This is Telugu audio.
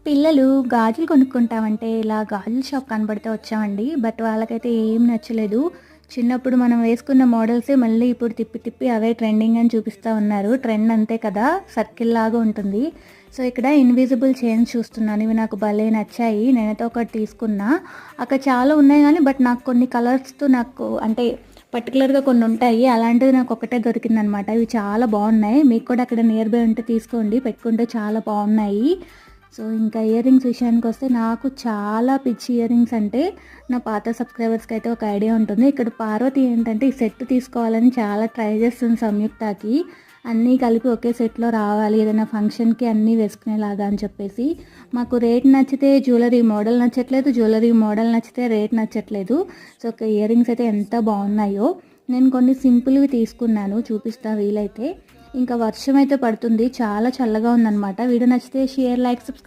పిల్లలు గాజులు కొనుక్కుంటామంటే ఇలా గాజుల షాప్ కనబడితే వచ్చామండి. బట్ వాళ్ళకైతే ఏం నచ్చలేదు. చిన్నప్పుడు మనం వేసుకున్న మోడల్సే మళ్ళీ ఇప్పుడు తిప్పి తిప్పి అవే ట్రెండింగ్ అని చూపిస్తా ఉన్నారు. ట్రెండ్ అంతే కదా! సర్కిల్ లాగా ఉంటుంది. సో, ఇక్కడ ఇన్విజిబుల్ చైన్స్ చూస్తున్నాను. ఇవి నాకు భలే నచ్చాయి. నేనైతే ఒకటి తీసుకున్నా. అక్కడ చాలా ఉన్నాయి గానీ బట్ నాకు కొన్ని కలర్స్‌తో నాకు అంటే పర్టిక్యులర్‌గా కొన్ని ఉంటాయి. అలాంటిది నాకు ఒకటే దొరికిందనమాట. ఇవి చాలా బాగున్నాయి. మీకు కూడా అక్కడ నియర్ బై ఉంటే తీసుకోండి. పెట్టుకుంటే చాలా బాగున్నాయి. సో, ఇంకా ఇయర్ రింగ్స్ విషయానికొస్తే నాకు చాలా పిచ్చి ఇయర్ రింగ్స్ అంటే నా పాత సబ్స్క్రైబర్స్‌కి అయితే ఒక ఐడియా ఉంటుంది. ఇక్కడ పార్వతి ఏంటంటే ఈ సెట్ తీసుకోవాలని చాలా ట్రై చేస్తుంది సంయుక్తకి. అన్నీ కలిపి ఒకే సెట్‌లో రావాలి. ఏదైనా ఫంక్షన్‌కి అన్నీ వేసుకునేలాగా అని చెప్పేసి. మాకు రేట్ నచ్చితే జ్యువెలరీ మోడల్ నచ్చట్లేదు. జ్యువెలరీ మోడల్ నచ్చితే రేట్ నచ్చట్లేదు. సో, ఇయర్ రింగ్స్ అయితే ఎంత బాగున్నాయో. నేను కొన్ని సింపుల్‌వి తీసుకున్నాను. చూపిస్తా వీలైతే. ఇంకా వర్షం అయితే పడుతుంది. చాలా చల్లగా ఉందనమాట. వీడియో నచ్చితే షేర్, లైక్, సబ్స్క్రైబ్